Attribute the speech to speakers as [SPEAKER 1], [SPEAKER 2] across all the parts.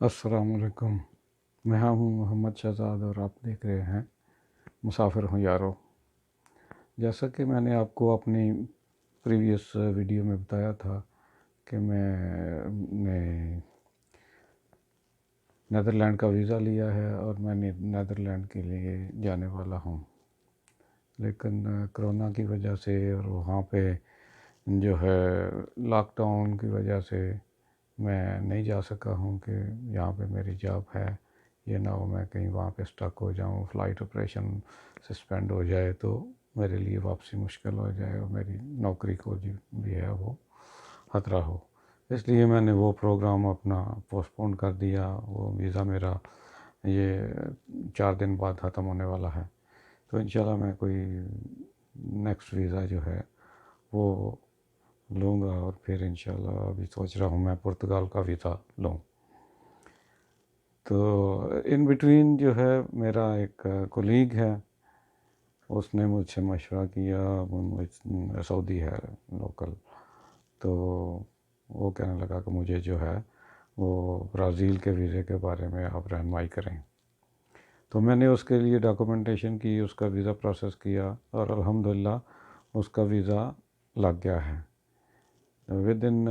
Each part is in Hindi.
[SPEAKER 1] अस्सलाम वालेकुम। मैं हूँ मोहम्मद शहजाद और आप देख रहे हैं मुसाफिर हूँ यारो। जैसा कि मैंने आपको अपनी प्रीवियस वीडियो में बताया था कि मैंने नेदरलैंड का वीज़ा लिया है और मैं नेदरलैंड के लिए जाने वाला हूँ, लेकिन कोरोना की वजह से और वहाँ पे जो है लॉकडाउन की वजह से मैं नहीं जा सका हूँ कि यहाँ पे मेरी जॉब है, ये ना हो मैं कहीं वहाँ पे स्टक हो जाऊँ, फ़्लाइट ऑपरेशन सस्पेंड हो जाए तो मेरे लिए वापसी मुश्किल हो जाए और मेरी नौकरी को जो भी है वो ख़तरा हो। इसलिए मैंने वो प्रोग्राम अपना पोस्टपोन कर दिया। वो वीज़ा मेरा ये 4 दिन बाद ख़त्म होने वाला है, तो इंशाल्लाह मैं कोई नेक्स्ट वीज़ा जो है वो लूँगा और फिर इंशाल्लाह अभी सोच रहा हूँ मैं पुर्तगाल का वीज़ा लूँ। तो इन बिटवीन जो है मेरा एक कोलीग है, उसने मुझसे मशवरा किया। वो सऊदी है लोकल, तो वो कहने लगा कि मुझे जो है वो ब्राज़ील के वीज़े के बारे में आप रहनुमाई करें। तो मैंने उसके लिए डॉक्यूमेंटेशन की, उसका वीज़ा प्रोसेस किया और अल्हम्दुलिल्लाह उसका वीज़ा लग गया है। विद इन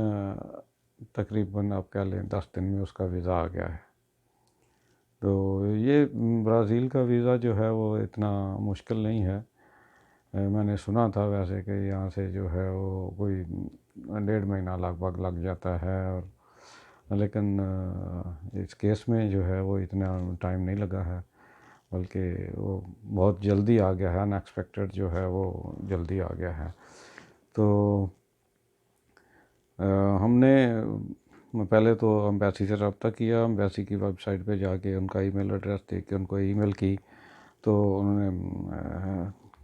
[SPEAKER 1] तकरीबन आप कह लें 10 दिन में उसका वीज़ा आ गया है। तो ये ब्राज़ील का वीज़ा जो है वो इतना मुश्किल नहीं है। मैंने सुना था वैसे कि यहाँ से जो है वो कोई 1.5 महीना लगभग लग जाता है, और लेकिन इस केस में जो है वो इतना टाइम नहीं लगा है, बल्कि वो बहुत जल्दी आ गया है। अनएक्सपेक्टेड जो है वो जल्दी आ गया है। तो हमने पहले तो एम्बेसी से रब्ता किया। एम्बेसी की वेबसाइट पे जाके उनका ईमेल एड्रेस दे के उनको ईमेल की, तो उन्होंने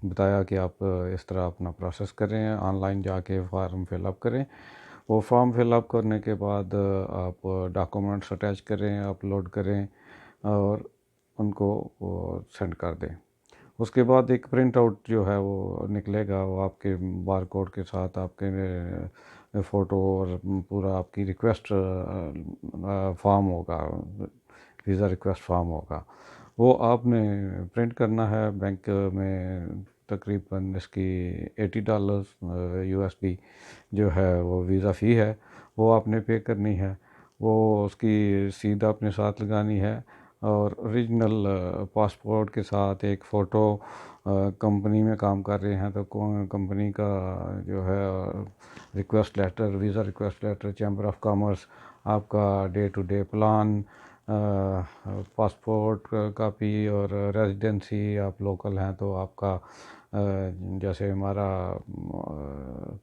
[SPEAKER 1] बताया कि आप इस तरह अपना प्रोसेस करें, ऑनलाइन जाके फॉर्म फिलअप करें। वो फॉर्म फिलअप करने के बाद आप डॉक्यूमेंट्स अटैच करें, अपलोड करें और उनको वो सेंड कर दें। उसके बाद एक प्रिंट आउट जो है वो निकलेगा, वो आपके बार कोड के साथ आपके फ़ोटो और पूरा आपकी रिक्वेस्ट फॉर्म होगा, वीज़ा रिक्वेस्ट फॉर्म होगा। वो आपने प्रिंट करना है। बैंक में तकरीबन इसकी $80 यूएसडी जो है वो वीज़ा फ़ी है, वो आपने पे करनी है। वो उसकी रसीद अपने साथ लगानी है और ओरिजिनल पासपोर्ट के साथ एक फ़ोटो। कंपनी में काम कर रहे हैं तो कंपनी का जो है request letter, visa request letter, chamber of commerce, आपका day to day plan, passport copy, और रेजिडेंसी आप लोकल हैं तो आपका जैसे हमारा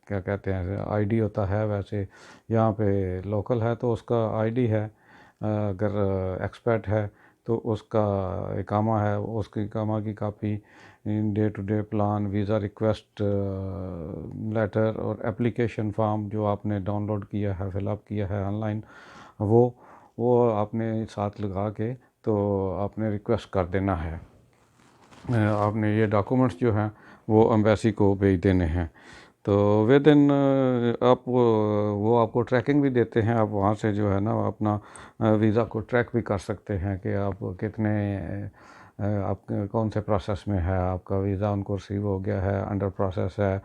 [SPEAKER 1] क्या कहते हैं आईडी होता है, वैसे यहाँ पे लोकल है तो उसका आईडी है। अगर एक्सपेट है तो उसका इकामा है, उसकी इकामा की copy, day to day plan, visa request letter और एप्लीकेशन फॉर्म जो आपने डाउनलोड किया है, फिलअप किया है ऑनलाइन, वो आपने साथ लगा के तो आपने रिक्वेस्ट कर देना है। आपने ये डॉक्यूमेंट्स जो हैं वो एम्बेसी को भेज देने हैं। तो विद इन आप वो आपको ट्रैकिंग भी देते हैं। आप वहाँ से जो है ना अपना वीज़ा को ट्रैक भी कर सकते हैं कि आप कितने आप कौन से प्रोसेस में है, आपका वीज़ा उनको रिसीव हो गया है, अंडर प्रोसेस है,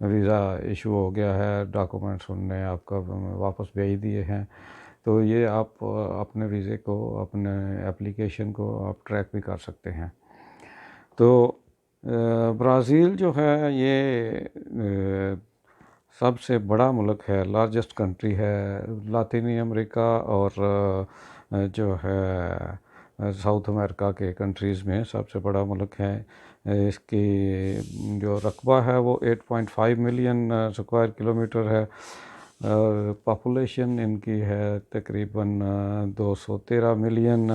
[SPEAKER 1] वीज़ा इशू हो गया है, डॉक्यूमेंट्स उनने आपका वापस भेज दिए हैं। तो ये आप अपने वीज़े को, अपने एप्लीकेशन को आप ट्रैक भी कर सकते हैं। तो ब्राज़ील जो है ये सबसे बड़ा मुल्क है, लार्जेस्ट कंट्री है लातीनी अमेरिका और जो है साउथ अमेरिका के कंट्रीज़ में सबसे बड़ा मुल्क है। इसकी जो रकबा है वो 8.5 मिलियन स्क्वायर किलोमीटर है और पॉपुलेशन इनकी है तकरीबन 213 मिलियन।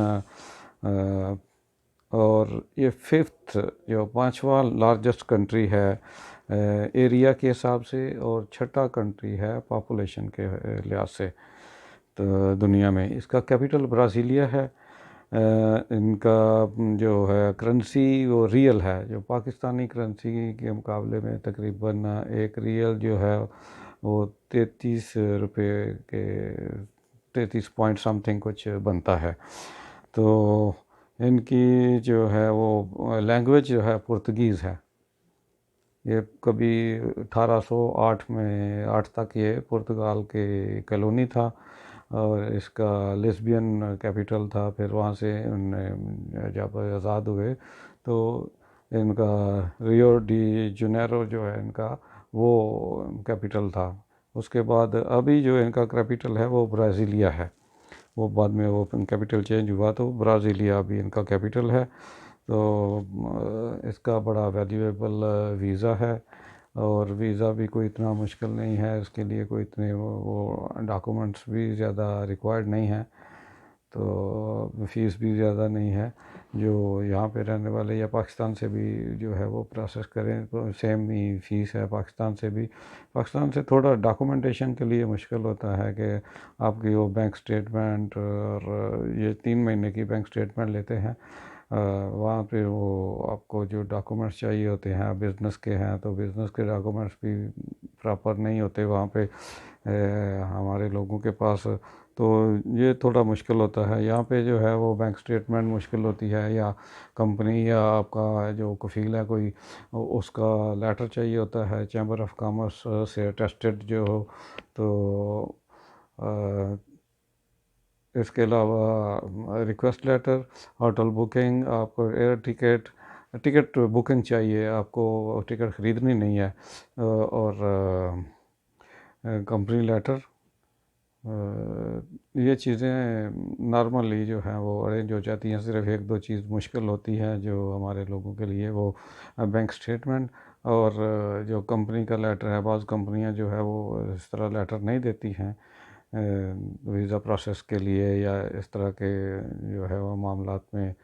[SPEAKER 1] और ये फिफ्थ जो पांचवा लार्जेस्ट कंट्री है एरिया के हिसाब से, और छठा कंट्री है पॉपुलेशन के लिहाज से तो दुनिया में। इसका कैपिटल ब्राज़ीलिया है। इनका जो है करेंसी वो रियल है, जो पाकिस्तानी करेंसी के मुकाबले में तकरीबन एक रियल जो है वो 33 रुपये के 33 पॉइंट समथिंग कुछ बनता है। तो इनकी जो है वो लैंग्वेज जो है पुर्तगीज़ है। ये कभी 1808 में 8 तक ये पुर्तगाल के कॉलोनी था और इसका लिस्बियन कैपिटल था। फिर वहाँ से उन्हें जब आज़ाद हुए तो इनका रियो डी जनेरो जो है इनका वो कैपिटल था। उसके बाद अभी जो इनका कैपिटल है वो ब्राज़ीलिया है। वो बाद में वो कैपिटल चेंज हुआ तो ब्राज़ीलिया अभी इनका कैपिटल है। तो इसका बड़ा वैल्यूएबल वीज़ा है और वीज़ा भी कोई इतना मुश्किल नहीं है, इसके लिए कोई इतने वो डॉक्यूमेंट्स भी ज़्यादा रिक्वायर्ड नहीं है, तो फ़ीस भी ज़्यादा नहीं है। जो यहाँ पे रहने वाले या पाकिस्तान से भी जो है वो प्रोसेस करें तो सेम ही फ़ीस है पाकिस्तान से भी। पाकिस्तान से थोड़ा डॉक्यूमेंटेशन के लिए मुश्किल होता है कि आपकी वो बैंक स्टेटमेंट और ये 3 महीने की बैंक स्टेटमेंट लेते हैं। वहाँ पे वो आपको जो डॉक्यूमेंट्स चाहिए होते हैं बिज़नेस के हैं तो बिज़नेस के डॉक्यूमेंट्स भी प्रॉपर नहीं होते वहाँ पे हमारे लोगों के पास। तो ये थोड़ा मुश्किल होता है। यहाँ पे जो है वो बैंक स्टेटमेंट मुश्किल होती है या कंपनी या आपका जो कफ़ील है कोई उसका लेटर चाहिए होता है चैम्बर ऑफ कॉमर्स से अटेस्टेड जो हो। तो इसके अलावा रिक्वेस्ट लेटर, होटल बुकिंग, आपको एयर टिकट टिकट बुकिंग चाहिए, आपको टिकट ख़रीदनी नहीं है, और कंपनी लेटर, ये चीज़ें नॉर्मली जो हैं वो अरेंज हो जाती हैं। सिर्फ एक दो चीज़ मुश्किल होती है जो हमारे लोगों के लिए, वो बैंक स्टेटमेंट और जो कंपनी का लेटर है। बाज़ कंपनियां जो है वो इस तरह लेटर नहीं देती हैं वीज़ा प्रोसेस के लिए या इस तरह के जो है वो मामलात में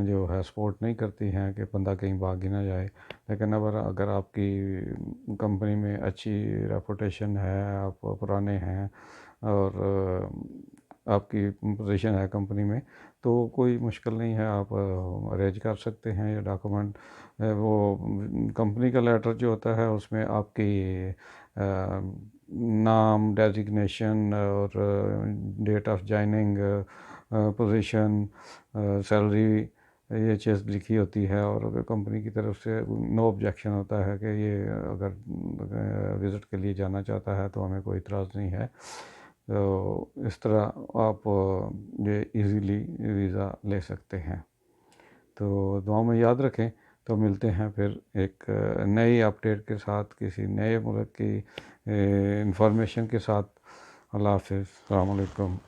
[SPEAKER 1] जो है सपोर्ट नहीं करती हैं कि बंदा कहीं भाग ही ना जाए। लेकिन अगर आपकी कंपनी में अच्छी रेपुटेशन है, आप पुराने हैं और आपकी पोजीशन है कंपनी में, तो कोई मुश्किल नहीं है, आप अरेंज कर सकते हैं ये डॉक्यूमेंट। वो कंपनी का लेटर जो होता है उसमें आपकी नाम, डेजिग्नेशन और date of joining, position, salary, ये चीज़ लिखी होती है। और अगर कंपनी की तरफ से नो ऑब्जेक्शन होता है कि ये अगर विज़िट के लिए जाना चाहता है तो हमें कोई इतराज़ नहीं है। तो इस तरह आप ये इजीली वीज़ा ले सकते हैं। तो दुआ में याद रखें। तो मिलते हैं फिर एक नई अपडेट के साथ, किसी नए मुल्क की इंफॉर्मेशन के साथ। अल्लाह हाफ़िज़, अस्सलाम वालेकुम।